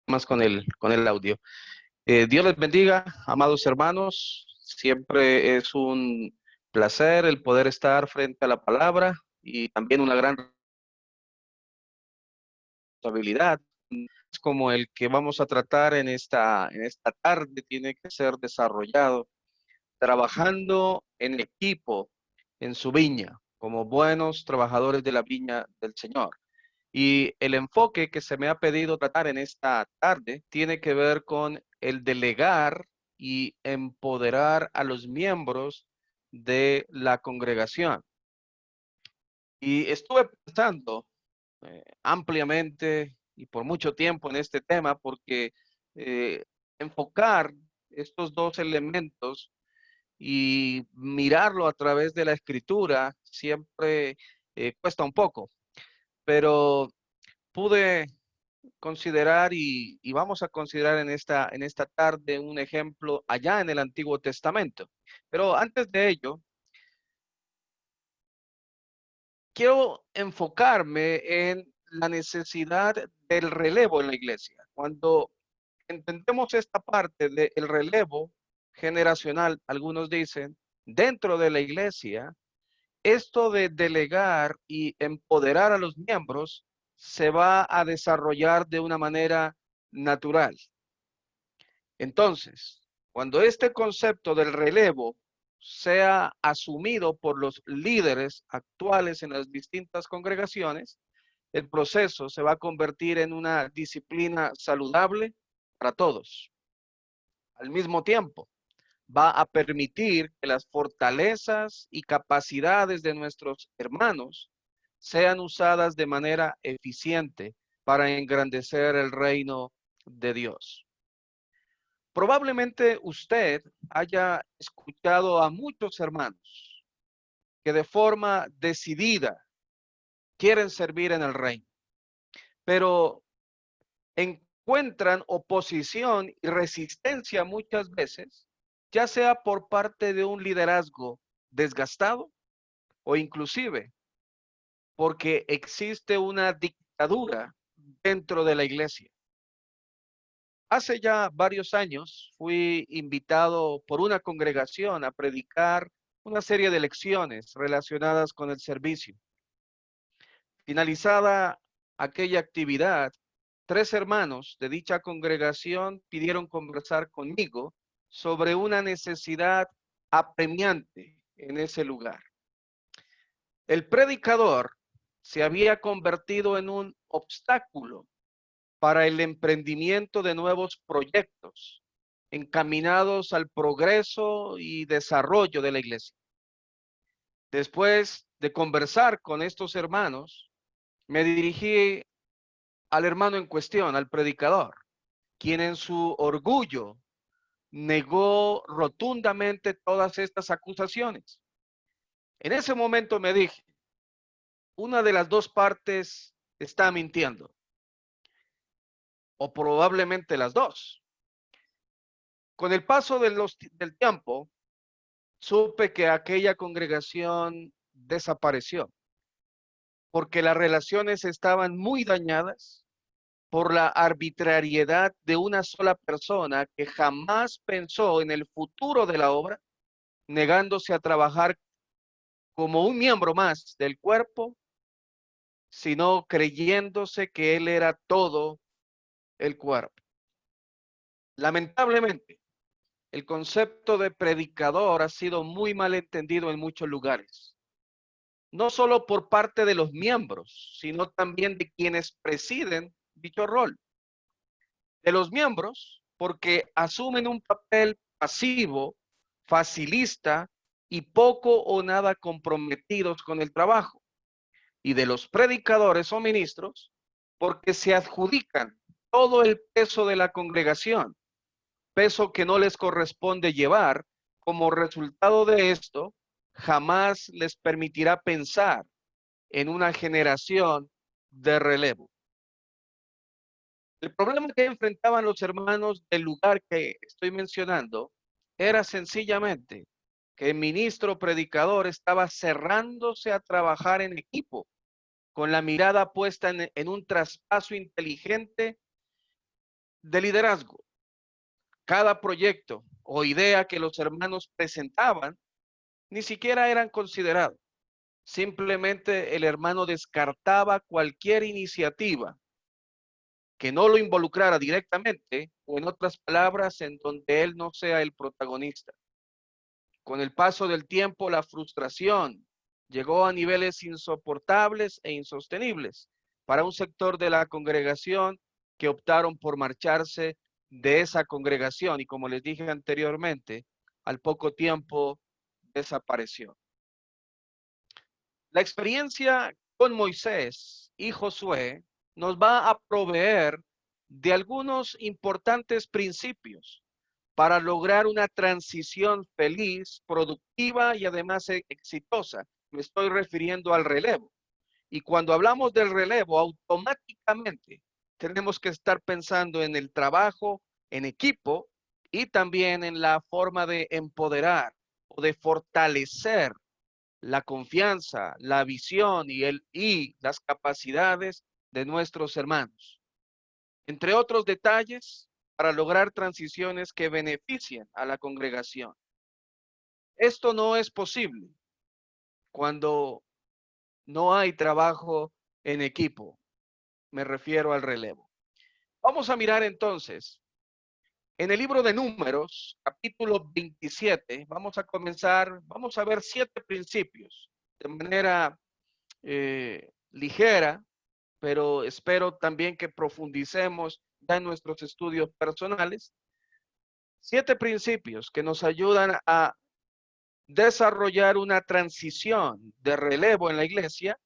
más con el audio. Dios les bendiga, amados hermanos. Siempre es un placer el poder estar frente a la palabra y también una gran responsabilidad. Como el que vamos a tratar en esta tarde tiene que ser desarrollado trabajando en equipo en su viña, como buenos trabajadores de la viña del Señor. Y el enfoque que se me ha pedido tratar en esta tarde tiene que ver con el delegar y empoderar a los miembros de la congregación. Y estuve pensando ampliamente y por mucho tiempo en este tema porque eh, enfocar estos dos elementos y mirarlo a través de la escritura siempre cuesta un poco, pero pude considerar y vamos a considerar en esta tarde un ejemplo allá en el Antiguo Testamento. Pero antes de ello, quiero enfocarme en la necesidad del relevo en la iglesia. Cuando entendemos esta parte del relevo generacional, algunos dicen, dentro de la iglesia, esto de delegar y empoderar a los miembros se va a desarrollar de una manera natural. Entonces, cuando este concepto del relevo sea asumido por los líderes actuales en las distintas congregaciones, el proceso se va a convertir en una disciplina saludable para todos. Al mismo tiempo, va a permitir que las fortalezas y capacidades de nuestros hermanos sean usadas de manera eficiente para engrandecer el reino de Dios. Probablemente usted haya escuchado a muchos hermanos que de forma decidida quieren servir en el reino, pero encuentran oposición y resistencia muchas veces, ya sea por parte de un liderazgo desgastado o inclusive porque existe una dictadura dentro de la iglesia. Hace ya varios años fui invitado por una congregación a predicar una serie de lecciones relacionadas con el servicio. Finalizada aquella actividad, 3 hermanos de dicha congregación pidieron conversar conmigo sobre una necesidad apremiante en ese lugar. El predicador se había convertido en un obstáculo para el emprendimiento de nuevos proyectos encaminados al progreso y desarrollo de la iglesia. Después de conversar con estos hermanos, me dirigí al hermano en cuestión, al predicador, quien en su orgullo negó rotundamente todas estas acusaciones. En ese momento me dije, una de las dos partes está mintiendo, o probablemente las dos. Con el paso del tiempo, supe que aquella congregación desapareció, porque las relaciones estaban muy dañadas por la arbitrariedad de una sola persona que jamás pensó en el futuro de la obra, negándose a trabajar como un miembro más del cuerpo, sino creyéndose que él era todo el cuerpo. Lamentablemente, el concepto de predicador ha sido muy mal entendido en muchos lugares, no solo por parte de los miembros, sino también de quienes presiden dicho rol. De los miembros, porque asumen un papel pasivo, facilista y poco o nada comprometidos con el trabajo. Y de los predicadores o ministros, porque se adjudican todo el peso de la congregación, peso que no les corresponde llevar. Como resultado de esto, jamás les permitirá pensar en una generación de relevo. El problema que enfrentaban los hermanos del lugar que estoy mencionando era sencillamente que el ministro predicador estaba cerrándose a trabajar en equipo, con la mirada puesta en un traspaso inteligente de liderazgo. Cada proyecto o idea que los hermanos presentaban ni siquiera eran considerados. Simplemente el hermano descartaba cualquier iniciativa que no lo involucrara directamente, o en otras palabras, en donde él no sea el protagonista. Con el paso del tiempo, la frustración llegó a niveles insoportables e insostenibles para un sector de la congregación que optaron por marcharse de esa congregación y, como les dije anteriormente, al poco tiempo desapareció. La experiencia con Moisés y Josué nos va a proveer de algunos importantes principios para lograr una transición feliz, productiva y además exitosa. Me estoy refiriendo al relevo. Y cuando hablamos del relevo, automáticamente tenemos que estar pensando en el trabajo en equipo y también en la forma de empoderar o de fortalecer la confianza, la visión y las capacidades de nuestros hermanos. Entre otros detalles, para lograr transiciones que beneficien a la congregación. Esto no es posible cuando no hay trabajo en equipo. Me refiero al relevo. Vamos a mirar entonces en el libro de Números, capítulo 27, vamos a ver 7 principios de manera ligera, pero espero también que profundicemos ya en nuestros estudios personales. 7 principios que nos ayudan a desarrollar una transición de relevo en la iglesia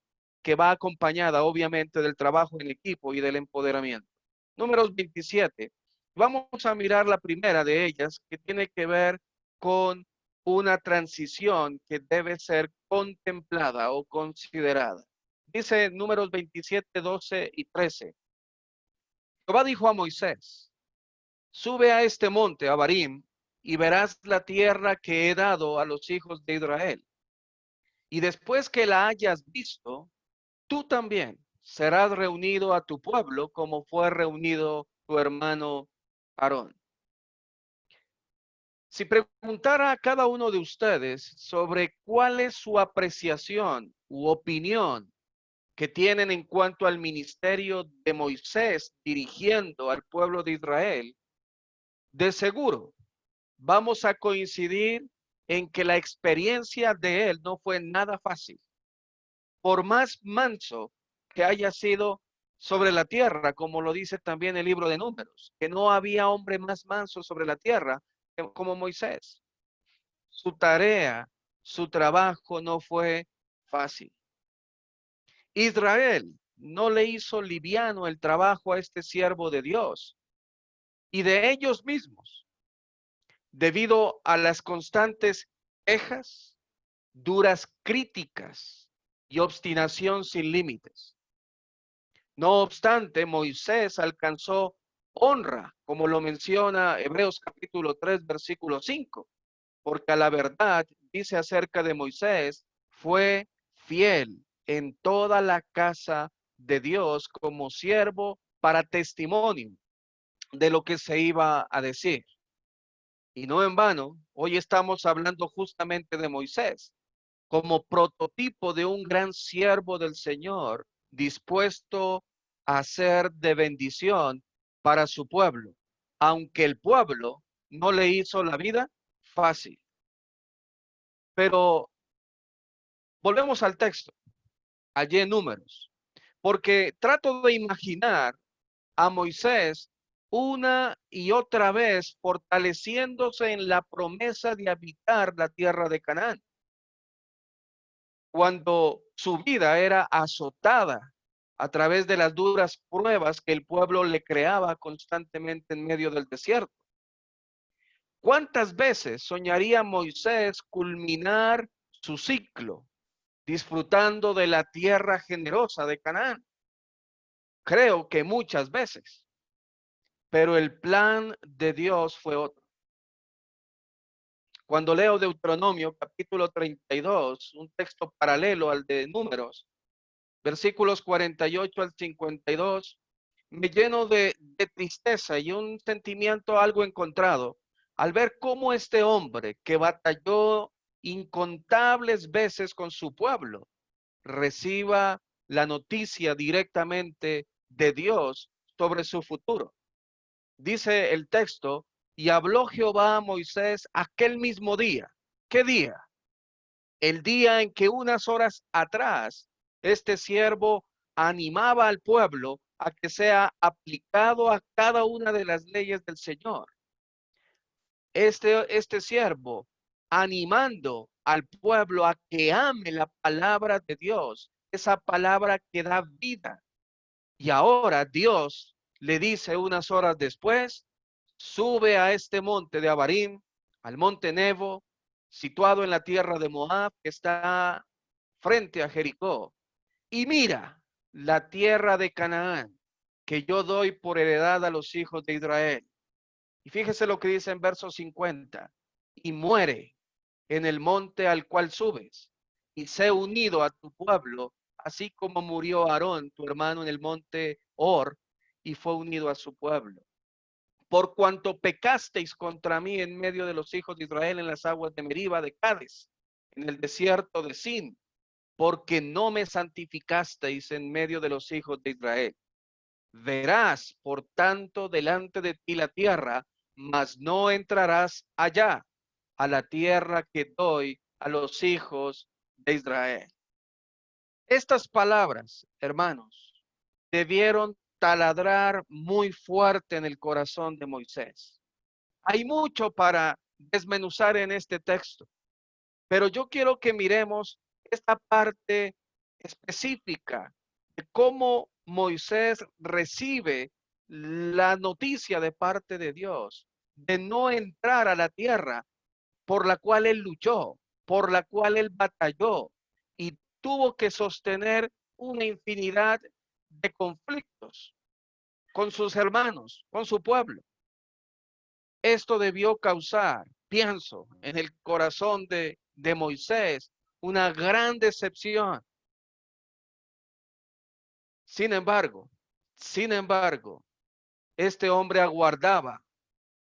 que va acompañada obviamente del trabajo en equipo y del empoderamiento. Números 27. Vamos a mirar la primera de ellas que tiene que ver con una transición que debe ser contemplada o considerada. Dice Números 27, 12 y 13. Jehová dijo a Moisés: sube a este monte, a Abarim, y verás la tierra que he dado a los hijos de Israel. Y después que la hayas visto, tú también serás reunido a tu pueblo como fue reunido tu hermano Aarón. Si preguntara a cada uno de ustedes sobre cuál es su apreciación u opinión que tienen en cuanto al ministerio de Moisés dirigiendo al pueblo de Israel, de seguro vamos a coincidir en que la experiencia de él no fue nada fácil. Por más manso que haya sido sobre la tierra, como lo dice también el libro de Números, que no había hombre más manso sobre la tierra como Moisés. Su tarea, su trabajo no fue fácil. Israel no le hizo liviano el trabajo a este siervo de Dios y de ellos mismos, debido a las constantes quejas, duras críticas y obstinación sin límites. No obstante, Moisés alcanzó honra, como lo menciona Hebreos capítulo 3, versículo 5, porque a la verdad dice acerca de Moisés, fue fiel en toda la casa de Dios como siervo para testimonio de lo que se iba a decir. Y no en vano, hoy estamos hablando justamente de Moisés como prototipo de un gran siervo del Señor, dispuesto a ser de bendición para su pueblo, aunque el pueblo no le hizo la vida fácil. Pero volvemos al texto, allí en Números, porque trato de imaginar a Moisés una y otra vez fortaleciéndose en la promesa de habitar la tierra de Canaán, cuando su vida era azotada a través de las duras pruebas que el pueblo le creaba constantemente en medio del desierto. ¿Cuántas veces soñaría Moisés culminar su ciclo disfrutando de la tierra generosa de Canaán? Creo que muchas veces, pero el plan de Dios fue otro. Cuando leo Deuteronomio capítulo 32, un texto paralelo al de Números, versículos 48 al 52, me lleno de tristeza y un sentimiento algo encontrado al ver cómo este hombre que batalló incontables veces con su pueblo reciba la noticia directamente de Dios sobre su futuro. Dice el texto, y habló Jehová a Moisés aquel mismo día. ¿Qué día? El día en que unas horas atrás este siervo animaba al pueblo a que sea aplicado a cada una de las leyes del Señor. Este siervo animando al pueblo a que ame la palabra de Dios, esa palabra que da vida. Y ahora Dios le dice unas horas después, sube a este monte de Abarim, al monte Nebo, situado en la tierra de Moab, que está frente a Jericó, y mira la tierra de Canaán, que yo doy por heredad a los hijos de Israel. Y fíjese lo que dice en verso 50, y muere en el monte al cual subes, y sé unido a tu pueblo, así como murió Aarón, tu hermano, en el monte Hor, y fue unido a su pueblo. Por cuanto pecasteis contra mí en medio de los hijos de Israel en las aguas de Meriba, de Cades, en el desierto de Sin, porque no me santificasteis en medio de los hijos de Israel. Verás, por tanto, delante de ti la tierra, mas no entrarás allá, a la tierra que doy a los hijos de Israel. Estas palabras, hermanos, debieron taladrar muy fuerte en el corazón de Moisés. Hay mucho para desmenuzar en este texto, pero yo quiero que miremos esta parte específica de cómo Moisés recibe la noticia de parte de Dios de no entrar a la tierra por la cual él luchó, por la cual él batalló y tuvo que sostener una infinidad de conflictos con sus hermanos, con su pueblo. Esto debió causar, pienso, en el corazón de Moisés una gran decepción. Sin embargo, este hombre aguardaba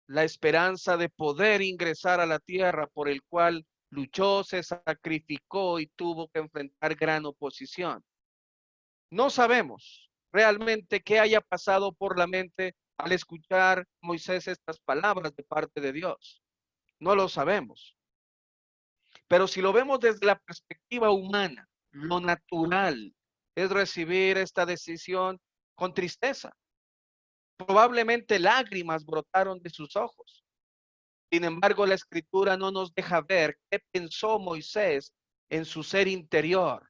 la esperanza de poder ingresar a la tierra por el cual luchó, se sacrificó y tuvo que enfrentar gran oposición. No sabemos realmente qué haya pasado por la mente al escuchar Moisés estas palabras de parte de Dios. No lo sabemos. Pero si lo vemos desde la perspectiva humana, lo natural es recibir esta decisión con tristeza. Probablemente lágrimas brotaron de sus ojos. Sin embargo, la escritura no nos deja ver qué pensó Moisés en su ser interior.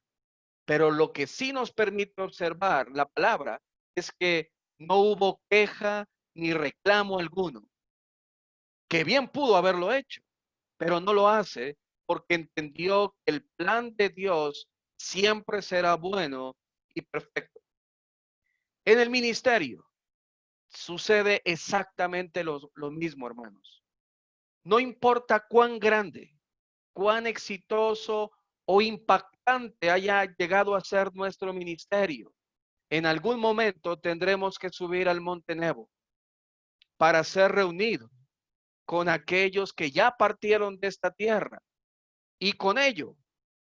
Pero lo que sí nos permite observar la palabra es que no hubo queja ni reclamo alguno, que bien pudo haberlo hecho, pero no lo hace porque entendió que el plan de Dios siempre será bueno y perfecto. En el ministerio sucede exactamente lo mismo, hermanos. No importa cuán grande, cuán exitoso o impactante haya llegado a ser nuestro ministerio, en algún momento tendremos que subir al monte Nebo para ser reunidos con aquellos que ya partieron de esta tierra y con ello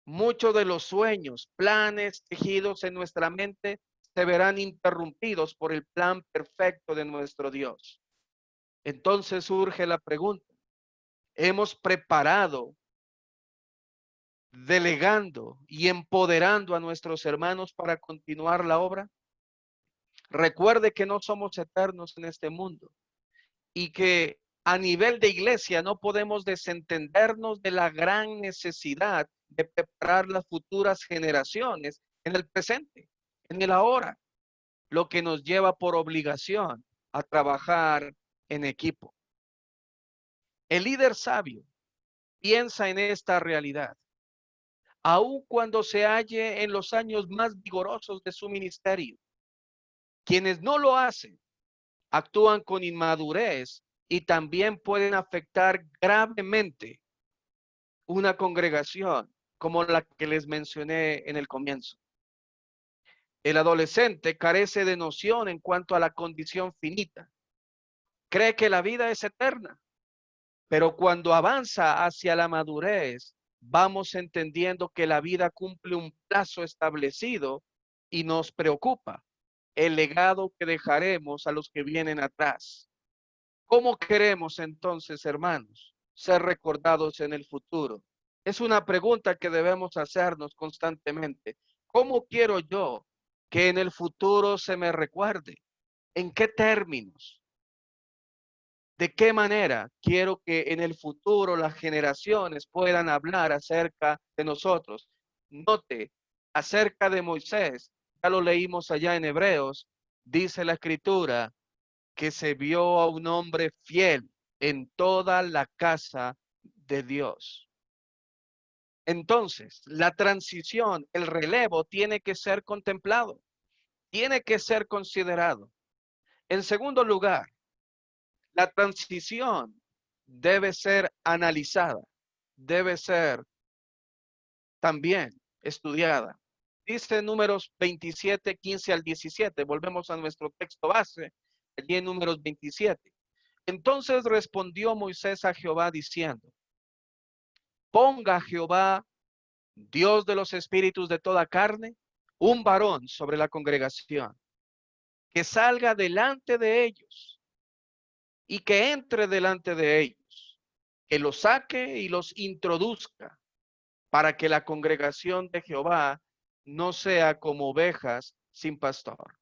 muchos de los sueños, planes tejidos en nuestra mente se verán interrumpidos por el plan perfecto de nuestro Dios. Entonces surge la pregunta, ¿hemos preparado, delegando y empoderando a nuestros hermanos para continuar la obra? Recuerde que no somos eternos en este mundo y que a nivel de iglesia no podemos desentendernos de la gran necesidad de preparar las futuras generaciones en el presente, en el ahora, lo que nos lleva por obligación a trabajar en equipo. El líder sabio piensa en esta realidad, aun cuando se halle en los años más vigorosos de su ministerio. Quienes no lo hacen actúan con inmadurez y también pueden afectar gravemente una congregación como la que les mencioné en el comienzo. El adolescente carece de noción en cuanto a la condición finita. Cree que la vida es eterna, pero cuando avanza hacia la madurez, vamos entendiendo que la vida cumple un plazo establecido y nos preocupa el legado que dejaremos a los que vienen atrás. ¿Cómo queremos entonces, hermanos, ser recordados en el futuro? Es una pregunta que debemos hacernos constantemente. ¿Cómo quiero yo que en el futuro se me recuerde? ¿En qué términos? ¿De qué manera quiero que en el futuro las generaciones puedan hablar acerca de nosotros? Note, acerca de Moisés, ya lo leímos allá en Hebreos, dice la Escritura que se vio a un hombre fiel en toda la casa de Dios. Entonces, la transición, el relevo tiene que ser contemplado, tiene que ser considerado. En segundo lugar, la transición debe ser analizada, debe ser también estudiada. Dice Números 27, 15 al 17. Volvemos a nuestro texto base, allí en Números 27. Entonces respondió Moisés a Jehová diciendo, ponga Jehová, Dios de los espíritus de toda carne, un varón sobre la congregación, que salga delante de ellos y que entre delante de ellos, que los saque y los introduzca, para que la congregación de Jehová no sea como ovejas sin pastor.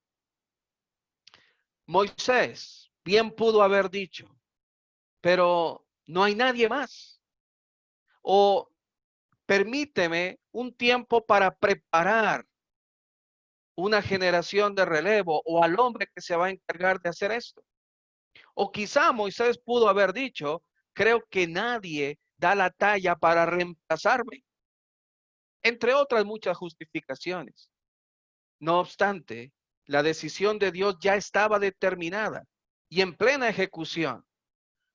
Moisés bien pudo haber dicho, pero no hay nadie más. O permíteme un tiempo para preparar una generación de relevo o al hombre que se va a encargar de hacer esto. O quizá Moisés pudo haber dicho, creo que nadie da la talla para reemplazarme, entre otras muchas justificaciones. No obstante, la decisión de Dios ya estaba determinada y en plena ejecución.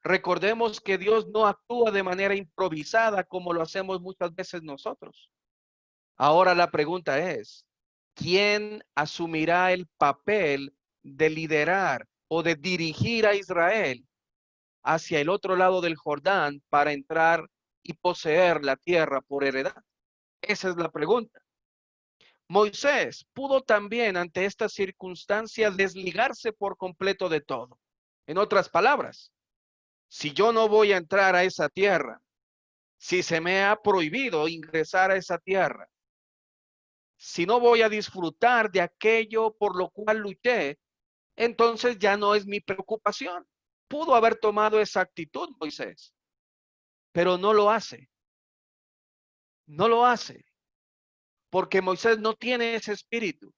Recordemos que Dios no actúa de manera improvisada como lo hacemos muchas veces nosotros. Ahora la pregunta es, ¿quién asumirá el papel de liderar o de dirigir a Israel hacia el otro lado del Jordán para entrar y poseer la tierra por heredad? Esa es la pregunta. Moisés pudo también ante esta circunstancia desligarse por completo de todo. En otras palabras, si yo no voy a entrar a esa tierra, si se me ha prohibido ingresar a esa tierra, si no voy a disfrutar de aquello por lo cual luché, entonces ya no es mi preocupación. Pudo haber tomado esa actitud Moisés, pero no lo hace. No lo hace, porque Moisés no tiene ese espíritu.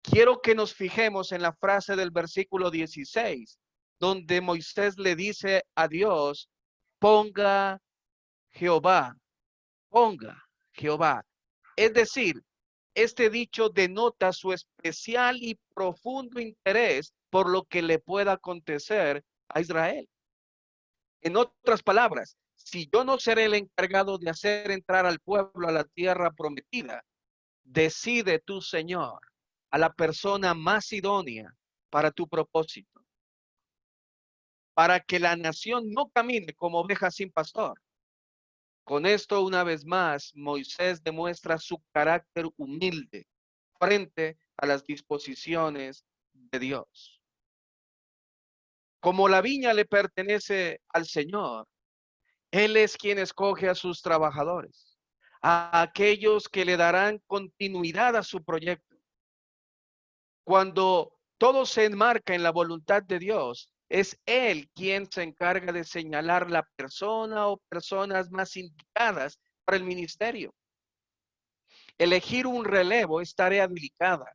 Quiero que nos fijemos en la frase del versículo 16, donde Moisés le dice a Dios, ponga Jehová, ponga Jehová. Es decir, este dicho denota su especial y profundo interés por lo que le pueda acontecer a Israel. En otras palabras, si yo no seré el encargado de hacer entrar al pueblo a la tierra prometida, decide tú, Señor, a la persona más idónea para tu propósito, para que la nación no camine como oveja sin pastor. Con esto, una vez más, Moisés demuestra su carácter humilde frente a las disposiciones de Dios. Como la viña le pertenece al Señor, Él es quien escoge a sus trabajadores, a aquellos que le darán continuidad a su proyecto. Cuando todo se enmarca en la voluntad de Dios, es Él quien se encarga de señalar la persona o personas más indicadas para el ministerio. Elegir un relevo es tarea delicada,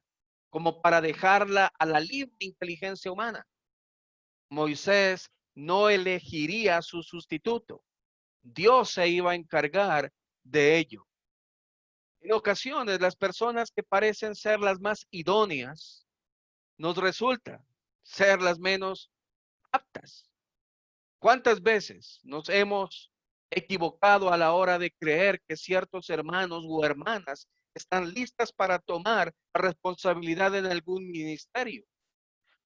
como para dejarla a la libre inteligencia humana. Moisés no elegiría su sustituto. Dios se iba a encargar de ello. En ocasiones, las personas que parecen ser las más idóneas nos resulta ser las menos aptas. ¿Cuántas veces nos hemos equivocado a la hora de creer que ciertos hermanos o hermanas están listas para tomar la responsabilidad en algún ministerio,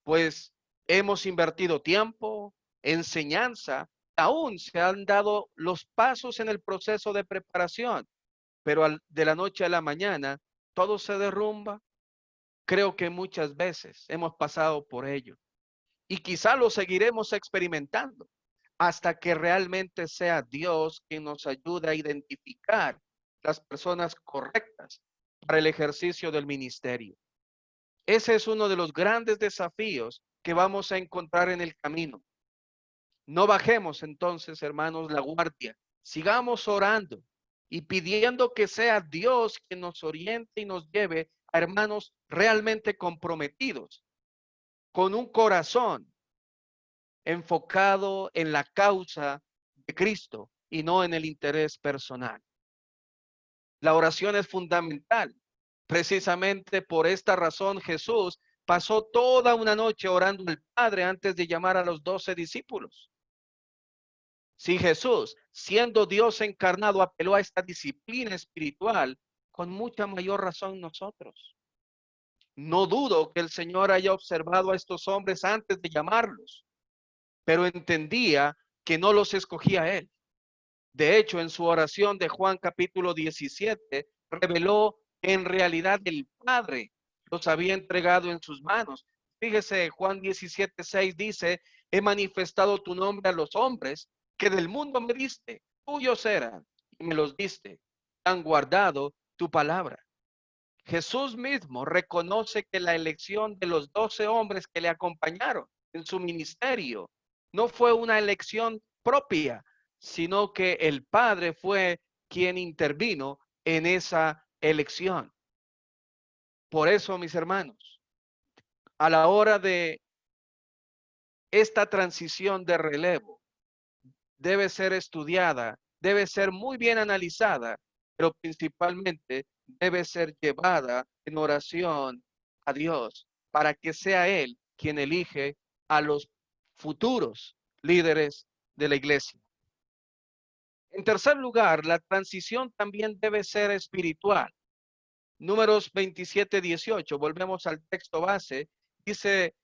pues hemos invertido tiempo, enseñanza, aún se han dado los pasos en el proceso de preparación, pero de la noche a la mañana todo se derrumba. Creo que muchas veces hemos pasado por ello y quizá lo seguiremos experimentando hasta que realmente sea Dios quien nos ayude a identificar las personas correctas para el ejercicio del ministerio. Ese es uno de los grandes desafíos que vamos a encontrar en el camino. No bajemos entonces, hermanos, la guardia. Sigamos orando y pidiendo que sea Dios quien nos oriente y nos lleve a hermanos realmente comprometidos, con un corazón enfocado en la causa de Cristo y no en el interés personal. La oración es fundamental. Precisamente por esta razón Jesús pasó toda una noche orando al Padre antes de llamar a los 12 discípulos. Si Jesús, siendo Dios encarnado, apeló a esta disciplina espiritual, con mucha mayor razón nosotros. No dudo que el Señor haya observado a estos hombres antes de llamarlos, pero entendía que no los escogía Él. De hecho, en su oración de Juan capítulo 17, reveló que en realidad el Padre los había entregado en sus manos. Fíjese, Juan 17:6 dice, he manifestado tu nombre a los hombres que del mundo me diste, tuyos eran y me los diste, han guardado tu palabra. Jesús mismo reconoce que la elección de los 12 hombres que le acompañaron en su ministerio no fue una elección propia, sino que el Padre fue quien intervino en esa elección. Por eso, mis hermanos, a la hora de esta transición de relevo, debe ser estudiada, debe ser muy bien analizada, pero principalmente debe ser llevada en oración a Dios para que sea Él quien elige a los futuros líderes de la iglesia. En tercer lugar, la transición también debe ser espiritual. Números 27:18, volvemos al texto base, dice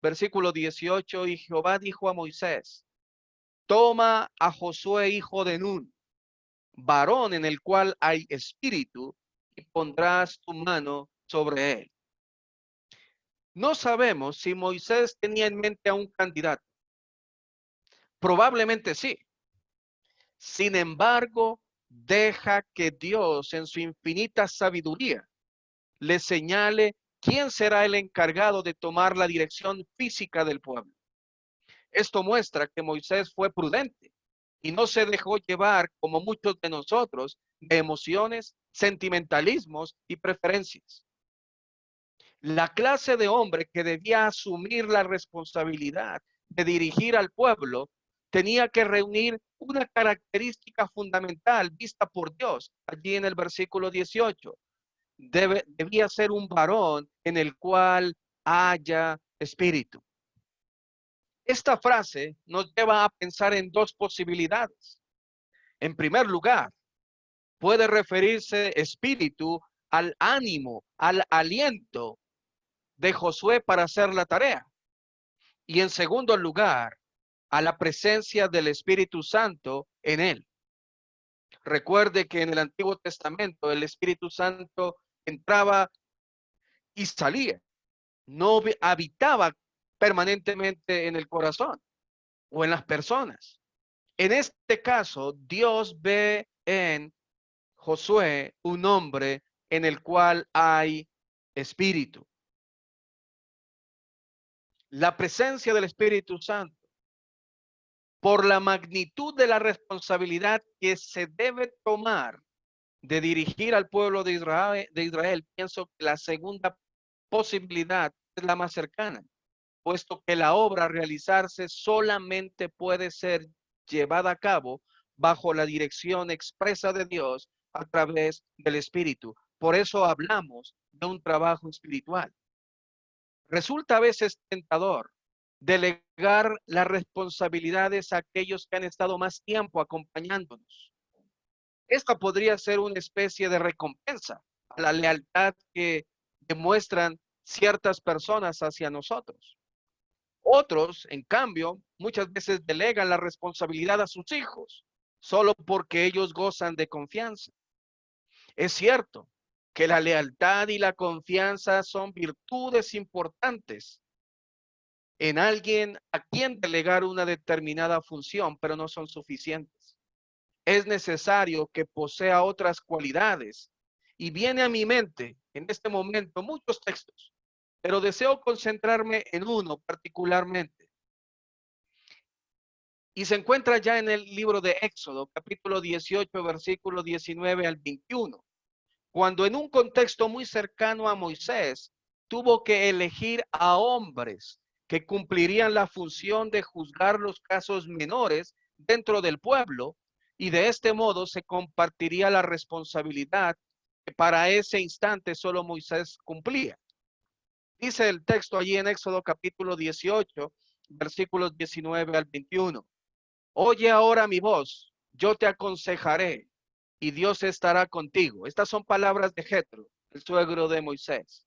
versículo 18, y Jehová dijo a Moisés, toma a Josué hijo de Nun, varón en el cual hay espíritu, y pondrás tu mano sobre él. No sabemos si Moisés tenía en mente a un candidato. Probablemente sí. Sin embargo, deja que Dios en su infinita sabiduría le señale quién será el encargado de tomar la dirección física del pueblo. Esto muestra que Moisés fue prudente y no se dejó llevar, como muchos de nosotros, de emociones, sentimentalismos y preferencias. La clase de hombre que debía asumir la responsabilidad de dirigir al pueblo tenía que reunir una característica fundamental vista por Dios allí en el versículo 18. Debía ser un varón en el cual haya espíritu. Esta frase nos lleva a pensar en dos posibilidades. En primer lugar, puede referirse espíritu al ánimo, al aliento de Josué para hacer la tarea. Y en segundo lugar, a la presencia del Espíritu Santo en él. Recuerde que en el Antiguo Testamento el Espíritu Santo entraba y salía, no habitaba permanentemente en el corazón o en las personas. En este caso, Dios ve en Josué un hombre en el cual hay espíritu. La presencia del Espíritu Santo, por la magnitud de la responsabilidad que se debe tomar de dirigir al pueblo de Israel, pienso que la segunda posibilidad es la más cercana, puesto que la obra a realizarse solamente puede ser llevada a cabo bajo la dirección expresa de Dios a través del Espíritu. Por eso hablamos de un trabajo espiritual. Resulta a veces tentador delegar las responsabilidades a aquellos que han estado más tiempo acompañándonos. Esta podría ser una especie de recompensa a la lealtad que demuestran ciertas personas hacia nosotros. Otros, en cambio, muchas veces delegan la responsabilidad a sus hijos, solo porque ellos gozan de confianza. Es cierto que la lealtad y la confianza son virtudes importantes en alguien a quien delegar una determinada función, pero no son suficientes. Es necesario que posea otras cualidades. Y viene a mi mente en este momento muchos textos, pero deseo concentrarme en uno particularmente. Y se encuentra ya en el libro de Éxodo, capítulo 18, versículo 19 al 21, cuando en un contexto muy cercano a Moisés, tuvo que elegir a hombres que cumplirían la función de juzgar los casos menores dentro del pueblo, y de este modo se compartiría la responsabilidad que para ese instante solo Moisés cumplía. Dice el texto allí en Éxodo capítulo 18, versículos 19 al 21. Oye ahora mi voz, yo te aconsejaré y Dios estará contigo. Estas son palabras de Jetro, el suegro de Moisés.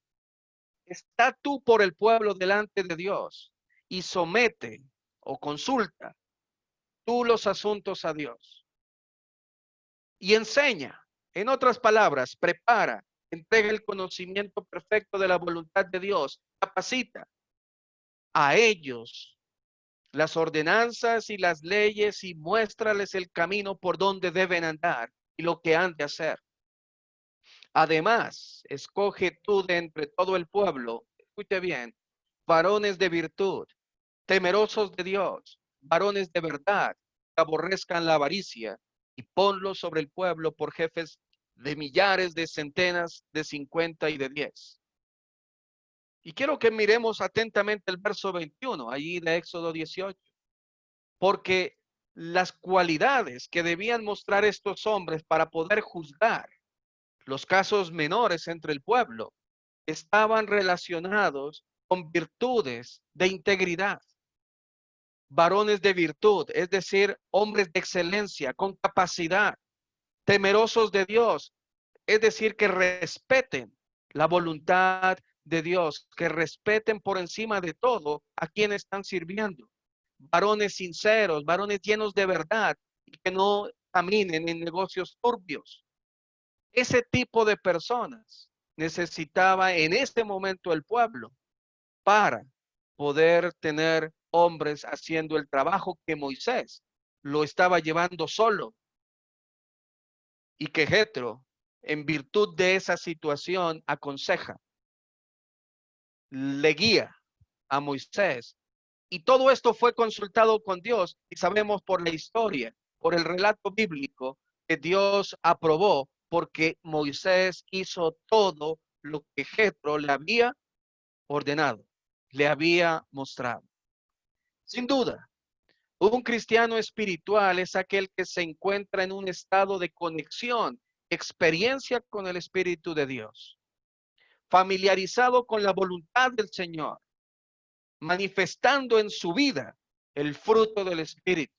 Está tú por el pueblo delante de Dios y somete o consulta tú los asuntos a Dios. Y enseña, en otras palabras, prepara, entrega el conocimiento perfecto de la voluntad de Dios, capacita a ellos las ordenanzas y las leyes y muéstrales el camino por donde deben andar y lo que han de hacer. Además, escoge tú de entre todo el pueblo, escuche bien, varones de virtud, temerosos de Dios, varones de verdad, que aborrezcan la avaricia, y ponlos sobre el pueblo por jefes de millares, de centenas, de 50 y de 10. Y quiero que miremos atentamente el verso 21, allí de Éxodo 18, porque las cualidades que debían mostrar estos hombres para poder juzgar los casos menores entre el pueblo estaban relacionados con virtudes de integridad, varones de virtud, es decir, hombres de excelencia, con capacidad, temerosos de Dios, es decir, que respeten la voluntad de Dios, que respeten por encima de todo a quienes están sirviendo, varones sinceros, varones llenos de verdad y que no caminen en negocios turbios. Ese tipo de personas necesitaba en este momento el pueblo para poder tener hombres haciendo el trabajo que Moisés lo estaba llevando solo, y que Jetro, en virtud de esa situación, aconseja, le guía a Moisés. Y todo esto fue consultado con Dios, y sabemos por la historia, por el relato bíblico, que Dios aprobó porque Moisés hizo todo lo que Jetro le había ordenado, le había mostrado. Sin duda, un cristiano espiritual es aquel que se encuentra en un estado de conexión, experiencia con el Espíritu de Dios, familiarizado con la voluntad del Señor, manifestando en su vida el fruto del Espíritu.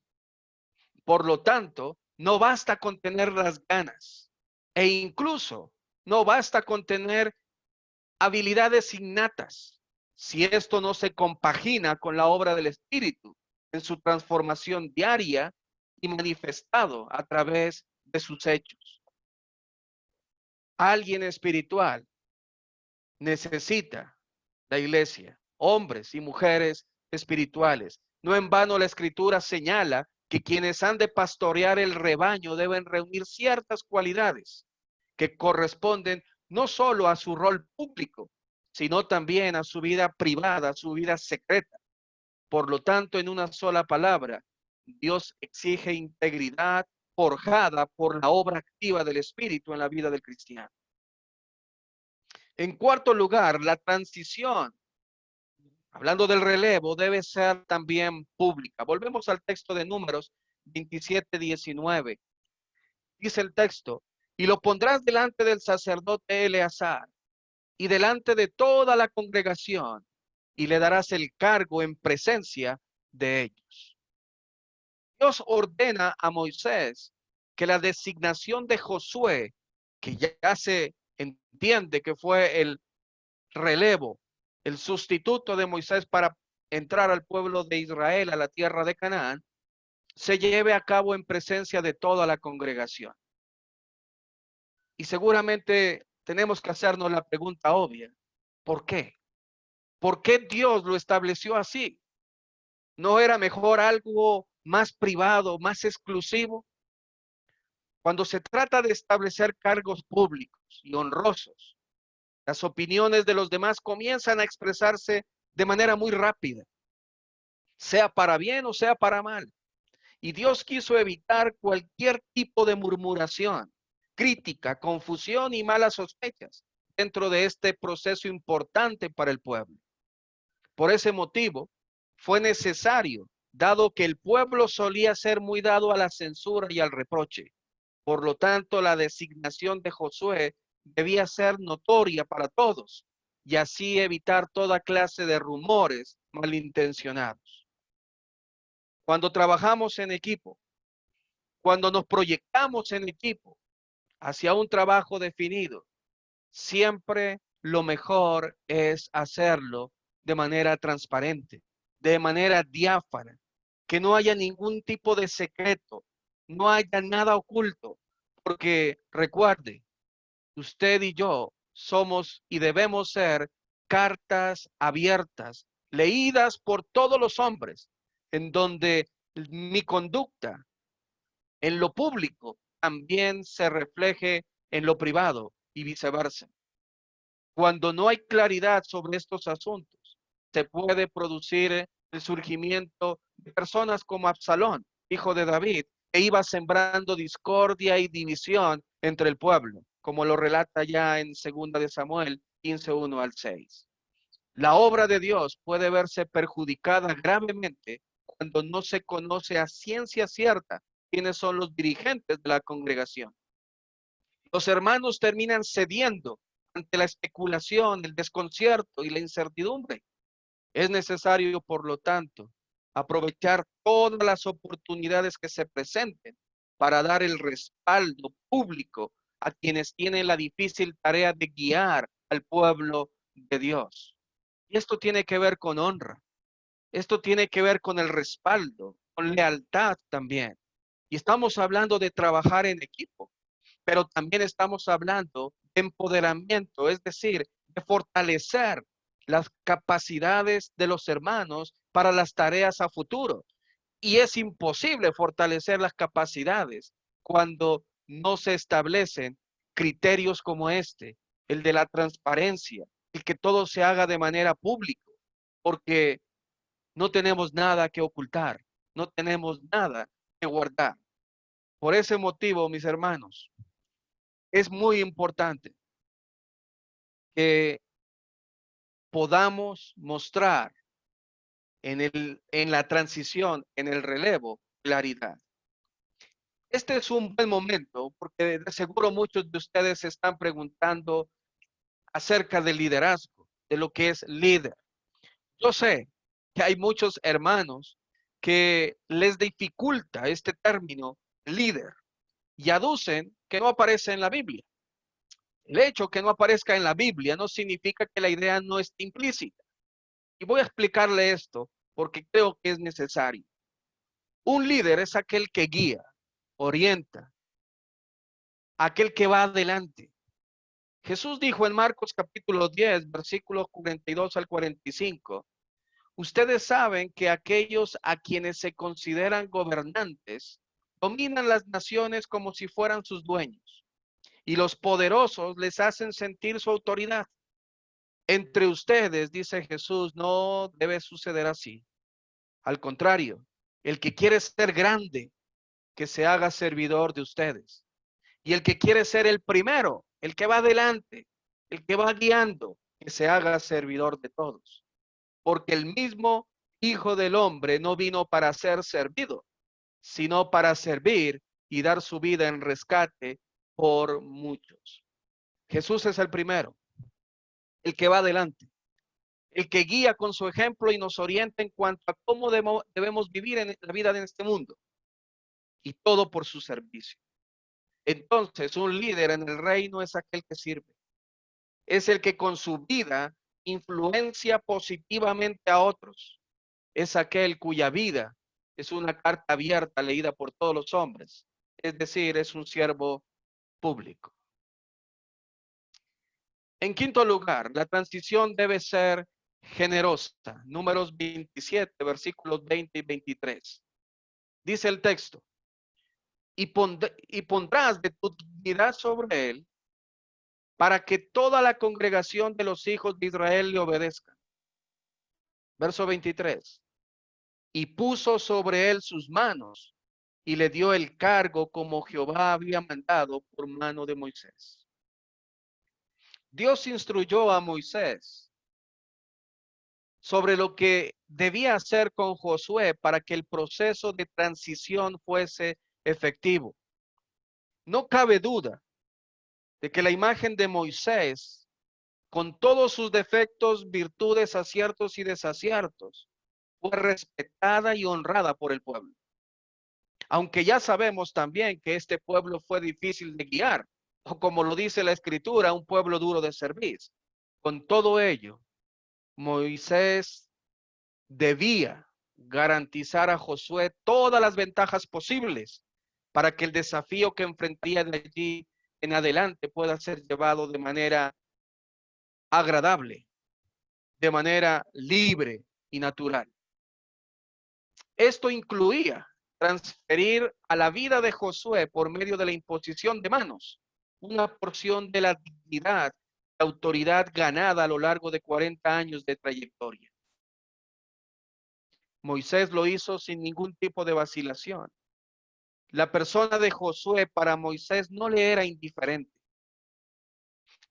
Por lo tanto, no basta con tener las ganas, e incluso no basta con tener habilidades innatas si esto no se compagina con la obra del Espíritu en su transformación diaria y manifestado a través de sus hechos. Alguien espiritual necesita la iglesia, hombres y mujeres espirituales. No en vano la Escritura señala que quienes han de pastorear el rebaño deben reunir ciertas cualidades que corresponden no solo a su rol público, sino también a su vida privada, a su vida secreta. Por lo tanto, en una sola palabra, Dios exige integridad forjada por la obra activa del Espíritu en la vida del cristiano. En cuarto lugar, la transición, hablando del relevo, debe ser también pública. Volvemos al texto de Números 27:19. Dice el texto, y lo pondrás delante del sacerdote Eleazar y delante de toda la congregación, y le darás el cargo en presencia de ellos. Dios ordena a Moisés que la designación de Josué, que ya se entiende que fue el relevo, el sustituto de Moisés para entrar al pueblo de Israel a la tierra de Canaán, se lleve a cabo en presencia de toda la congregación. Y seguramente tenemos que hacernos la pregunta obvia: ¿por qué? ¿Por qué Dios lo estableció así? ¿No era mejor algo más privado, más exclusivo? Cuando se trata de establecer cargos públicos y honrosos, las opiniones de los demás comienzan a expresarse de manera muy rápida, sea para bien o sea para mal. Y Dios quiso evitar cualquier tipo de murmuración, crítica, confusión y malas sospechas dentro de este proceso importante para el pueblo. Por ese motivo, fue necesario, dado que el pueblo solía ser muy dado a la censura y al reproche. Por lo tanto, la designación de Josué debía ser notoria para todos y así evitar toda clase de rumores malintencionados. Cuando trabajamos en equipo, cuando nos proyectamos en equipo hacia un trabajo definido, siempre lo mejor es hacerlo de manera transparente, de manera diáfana, que no haya ningún tipo de secreto, no haya nada oculto, porque recuerde, usted y yo somos y debemos ser cartas abiertas, leídas por todos los hombres, en donde mi conducta en lo público también se refleje en lo privado y viceversa. Cuando no hay claridad sobre estos asuntos, se puede producir el surgimiento de personas como Absalón, hijo de David, que iba sembrando discordia y división entre el pueblo, como lo relata ya en 2 de Samuel 15:1 al 6. La obra de Dios puede verse perjudicada gravemente cuando no se conoce a ciencia cierta quiénes son los dirigentes de la congregación. Los hermanos terminan cediendo ante la especulación, el desconcierto y la incertidumbre. Es necesario, por lo tanto, aprovechar todas las oportunidades que se presenten para dar el respaldo público a quienes tienen la difícil tarea de guiar al pueblo de Dios. Y esto tiene que ver con honra, esto tiene que ver con el respaldo, con lealtad también. Y estamos hablando de trabajar en equipo, pero también estamos hablando de empoderamiento, es decir, de fortalecer las capacidades de los hermanos para las tareas a futuro. Y es imposible fortalecer las capacidades cuando no se establecen criterios como este, el de la transparencia, el que todo se haga de manera pública, porque no tenemos nada que ocultar, no tenemos nada que guardar. Por ese motivo, mis hermanos, es muy importante que podamos mostrar en la transición, en el relevo, claridad. Este es un buen momento porque de seguro muchos de ustedes se están preguntando acerca del liderazgo, de lo que es líder. Yo sé que hay muchos hermanos que les dificulta este término líder y aducen que no aparece en la Biblia. El hecho que no aparezca en la Biblia no significa que la idea no esté implícita. Y voy a explicarle esto porque creo que es necesario. Un líder es aquel que guía, orienta, aquel que va adelante. Jesús dijo en Marcos capítulo 10, versículos 42 al 45, ustedes saben que aquellos a quienes se consideran gobernantes dominan las naciones como si fueran sus dueños, y los poderosos les hacen sentir su autoridad. Entre ustedes, dice Jesús, no debe suceder así. Al contrario, el que quiere ser grande, que se haga servidor de ustedes. Y el que quiere ser el primero, el que va adelante, el que va guiando, que se haga servidor de todos. Porque el mismo Hijo del Hombre no vino para ser servido, sino para servir y dar su vida en rescate por muchos. Jesús es el primero, el que va adelante, el que guía con su ejemplo y nos orienta en cuanto a cómo debemos vivir en la vida de este mundo, y todo por su servicio. Entonces, un líder en el reino es aquel que sirve, es el que con su vida influencia positivamente a otros. Es aquel cuya vida es una carta abierta leída por todos los hombres. Es decir, es un siervo público. En quinto lugar, la transición debe ser generosa. Números 27, versículos 20 y 23. Dice el texto, y pondrás de tu dignidad sobre él para que toda la congregación de los hijos de Israel le obedezca. Verso 23. Y puso sobre él sus manos y le dio el cargo como Jehová había mandado por mano de Moisés. Dios instruyó a Moisés sobre lo que debía hacer con Josué para que el proceso de transición fuese efectivo. No cabe duda de que la imagen de Moisés, con todos sus defectos, virtudes, aciertos y desaciertos, fue respetada y honrada por el pueblo. Aunque ya sabemos también que este pueblo fue difícil de guiar, o como lo dice la escritura, un pueblo duro de servir. Con todo ello, Moisés debía garantizar a Josué todas las ventajas posibles para que el desafío que enfrentaría de allí en adelante pueda ser llevado de manera agradable, de manera libre y natural. Esto incluía transferir a la vida de Josué por medio de la imposición de manos una porción de la dignidad, la autoridad ganada a lo largo de 40 años de trayectoria. Moisés lo hizo sin ningún tipo de vacilación. La persona de Josué para Moisés no le era indiferente.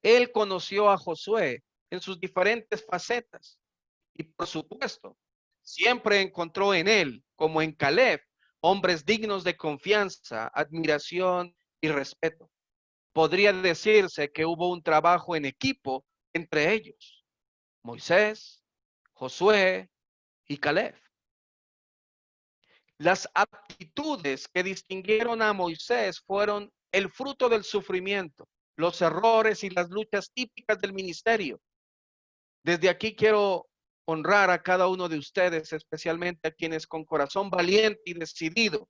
Él conoció a Josué en sus diferentes facetas y por supuesto, siempre encontró en él, como en Caleb, hombres dignos de confianza, admiración y respeto. Podría decirse que hubo un trabajo en equipo entre ellos, Moisés, Josué y Caleb. Las aptitudes que distinguieron a Moisés fueron el fruto del sufrimiento, los errores y las luchas típicas del ministerio. Desde aquí quiero honrar a cada uno de ustedes, especialmente a quienes con corazón valiente y decidido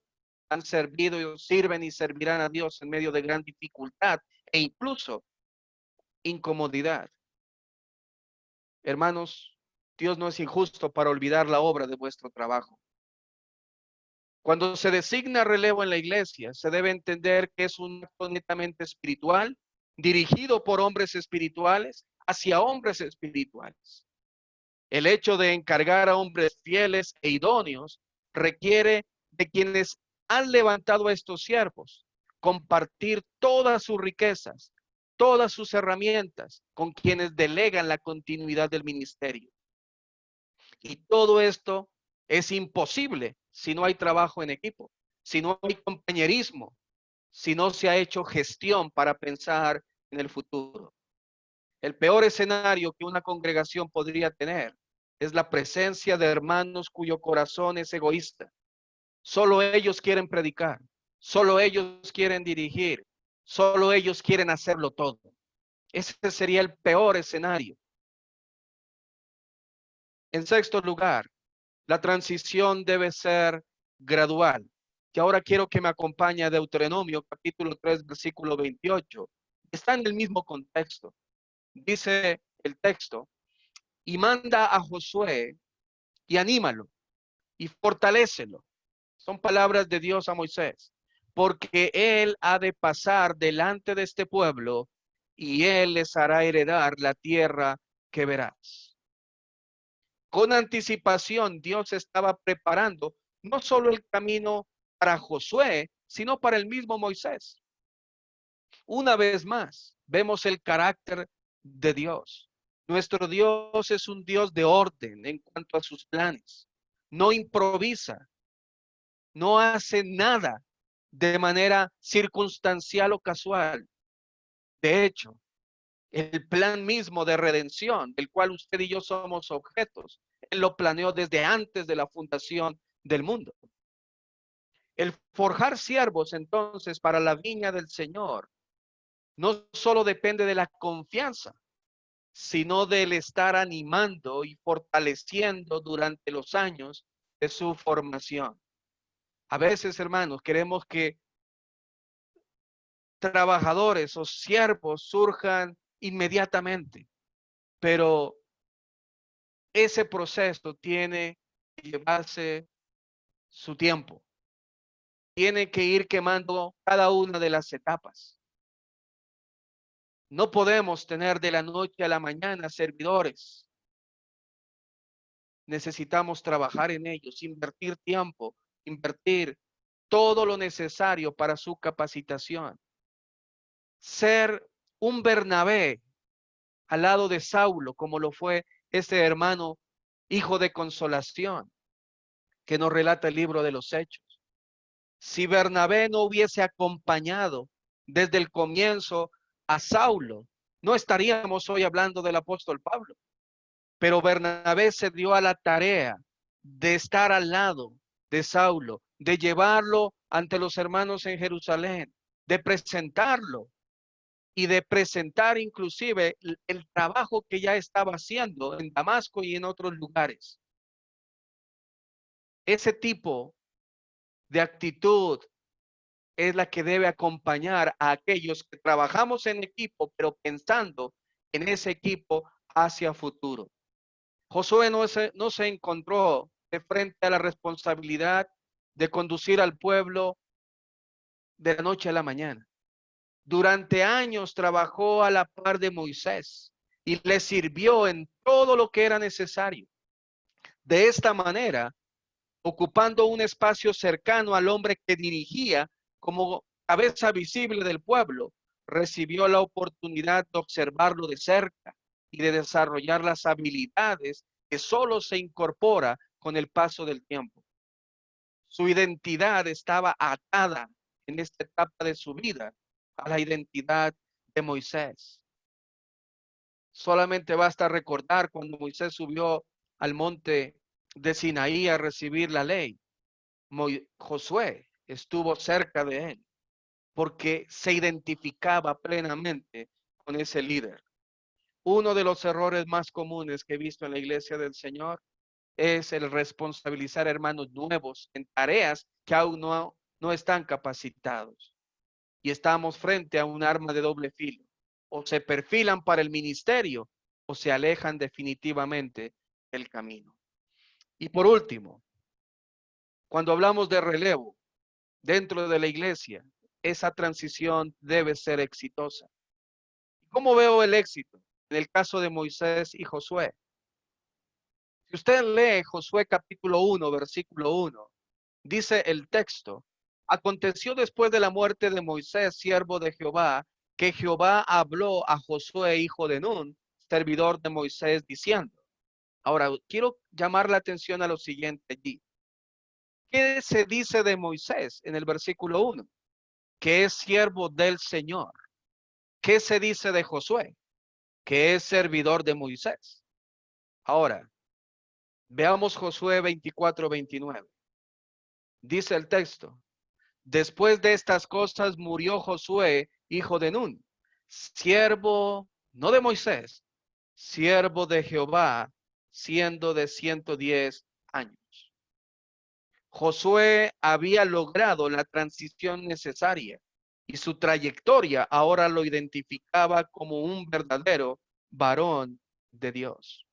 han servido, sirven y servirán a Dios en medio de gran dificultad e incluso incomodidad. Hermanos, Dios no es injusto para olvidar la obra de vuestro trabajo. Cuando se designa relevo en la iglesia, se debe entender que es un acto netamente espiritual, dirigido por hombres espirituales hacia hombres espirituales. El hecho de encargar a hombres fieles e idóneos requiere de quienes han levantado a estos siervos compartir todas sus riquezas, todas sus herramientas con quienes delegan la continuidad del ministerio. Y todo esto es imposible si no hay trabajo en equipo, si no hay compañerismo, si no se ha hecho gestión para pensar en el futuro. El peor escenario que una congregación podría tener es la presencia de hermanos cuyo corazón es egoísta. Solo ellos quieren predicar, solo ellos quieren dirigir, solo ellos quieren hacerlo todo. Ese sería el peor escenario. En sexto lugar, la transición debe ser gradual. Y ahora quiero que me acompañe a Deuteronomio capítulo 3, versículo 28. Está en el mismo contexto. Dice el texto, y manda a Josué y anímalo y fortalécelo. Son palabras de Dios a Moisés, porque él ha de pasar delante de este pueblo y él les hará heredar la tierra que verás. Con anticipación, Dios estaba preparando no solo el camino para Josué, sino para el mismo Moisés. Una vez más, vemos el carácter de Dios. Nuestro Dios es un Dios de orden en cuanto a sus planes. No improvisa, no hace nada de manera circunstancial o casual. De hecho, el plan mismo de redención, del cual usted y yo somos objetos, Él lo planeó desde antes de la fundación del mundo. El forjar siervos entonces para la viña del Señor no solo depende de la confianza, sino del estar animando y fortaleciendo durante los años de su formación. A veces, hermanos, queremos que trabajadores o siervos surjan inmediatamente, pero ese proceso tiene que llevarse su tiempo. Tiene que ir quemando cada una de las etapas. No podemos tener de la noche a la mañana servidores. Necesitamos trabajar en ellos, invertir tiempo, invertir todo lo necesario para su capacitación. Ser un Bernabé al lado de Saulo, como lo fue este hermano, hijo de consolación, que nos relata el libro de los Hechos. Si Bernabé no hubiese acompañado desde el comienzo a Saulo, no estaríamos hoy hablando del apóstol Pablo. Pero Bernabé se dio a la tarea de estar al lado de Saulo, de llevarlo ante los hermanos en Jerusalén, de presentarlo y de presentar inclusive el trabajo que ya estaba haciendo en Damasco y en otros lugares. Ese tipo de actitud es la que debe acompañar a aquellos que trabajamos en equipo, pero pensando en ese equipo hacia futuro. Josué no se encontró de frente a la responsabilidad de conducir al pueblo de la noche a la mañana. Durante años trabajó a la par de Moisés y le sirvió en todo lo que era necesario. De esta manera, ocupando un espacio cercano al hombre que dirigía como cabeza visible del pueblo, recibió la oportunidad de observarlo de cerca y de desarrollar las habilidades que solo se incorpora con el paso del tiempo. Su identidad estaba atada en esta etapa de su vida a la identidad de Moisés. Solamente basta recordar cuando Moisés subió al monte de Sinaí a recibir la ley. Josué estuvo cerca de él porque se identificaba plenamente con ese líder. Uno de los errores más comunes que he visto en la iglesia del Señor es el responsabilizar hermanos nuevos en tareas que aún no están capacitados. Y estamos frente a un arma de doble filo. O se perfilan para el ministerio o se alejan definitivamente del camino. Y por último, cuando hablamos de relevo dentro de la iglesia, esa transición debe ser exitosa. ¿Cómo veo el éxito? En el caso de Moisés y Josué. Si usted lee Josué capítulo 1, versículo 1, dice el texto: aconteció después de la muerte de Moisés, siervo de Jehová, que Jehová habló a Josué, hijo de Nun, servidor de Moisés, diciendo. Ahora, quiero llamar la atención a lo siguiente allí. ¿Qué se dice de Moisés en el versículo 1? Que es siervo del Señor. ¿Qué se dice de Josué? Que es servidor de Moisés. Ahora, veamos Josué 24-29. Dice el texto: después de estas cosas murió Josué, hijo de Nun, siervo, no de Moisés, siervo de Jehová, siendo de 110 años. Josué había logrado la transición necesaria y su trayectoria ahora lo identificaba como un verdadero varón de Dios.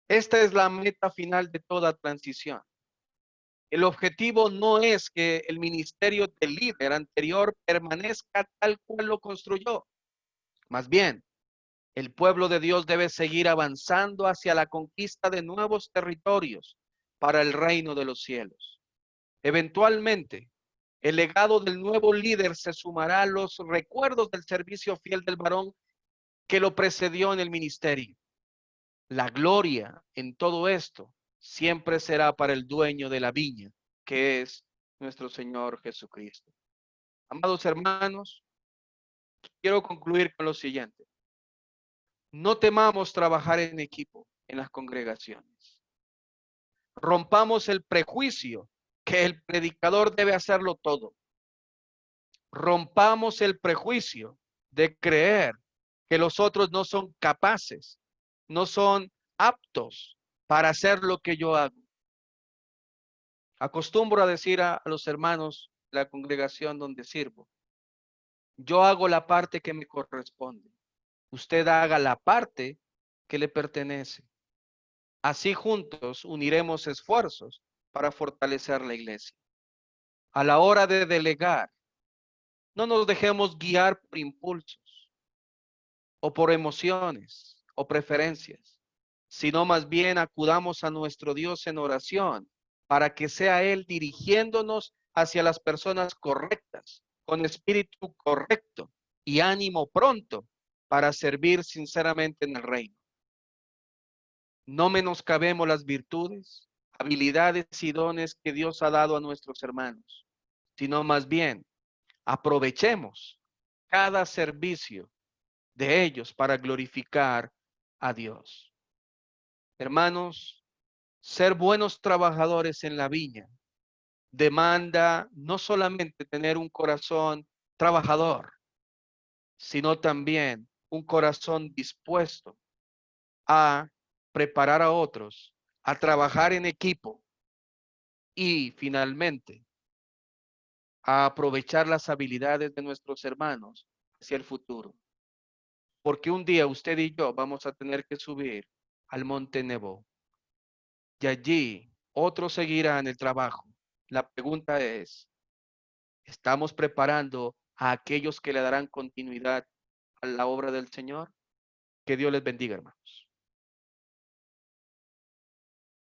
Esta es la meta final de toda transición. El objetivo no es que el ministerio del líder anterior permanezca tal cual lo construyó. Más bien, el pueblo de Dios debe seguir avanzando hacia la conquista de nuevos territorios para el reino de los cielos. Eventualmente, el legado del nuevo líder se sumará a los recuerdos del servicio fiel del varón que lo precedió en el ministerio. La gloria en todo esto siempre será para el dueño de la viña, que es nuestro Señor Jesucristo. Amados hermanos, quiero concluir con lo siguiente. No temamos trabajar en equipo en las congregaciones. Rompamos el prejuicio que el predicador debe hacerlo todo. Rompamos el prejuicio de creer que los otros no son capaces, no son aptos para hacer lo que yo hago. Acostumbro a decir a los hermanos de la congregación donde sirvo, yo hago la parte que me corresponde. Usted haga la parte que le pertenece. Así juntos uniremos esfuerzos para fortalecer la iglesia. A la hora de delegar, no nos dejemos guiar por impulsos o por emociones o preferencias, sino más bien acudamos a nuestro Dios en oración para que sea Él dirigiéndonos hacia las personas correctas, con espíritu correcto y ánimo pronto para servir sinceramente en el reino. No menoscabemos las virtudes, habilidades y dones que Dios ha dado a nuestros hermanos, sino más bien aprovechemos cada servicio de ellos para glorificar a Dios. Hermanos, ser buenos trabajadores en la viña demanda no solamente tener un corazón trabajador, sino también un corazón dispuesto a preparar a otros, a trabajar en equipo y finalmente a aprovechar las habilidades de nuestros hermanos hacia el futuro. Porque un día usted y yo vamos a tener que subir al monte Nebo y allí otros seguirán el trabajo. La pregunta es, ¿estamos preparando a aquellos que le darán continuidad a la obra del Señor? Que Dios les bendiga, hermanos.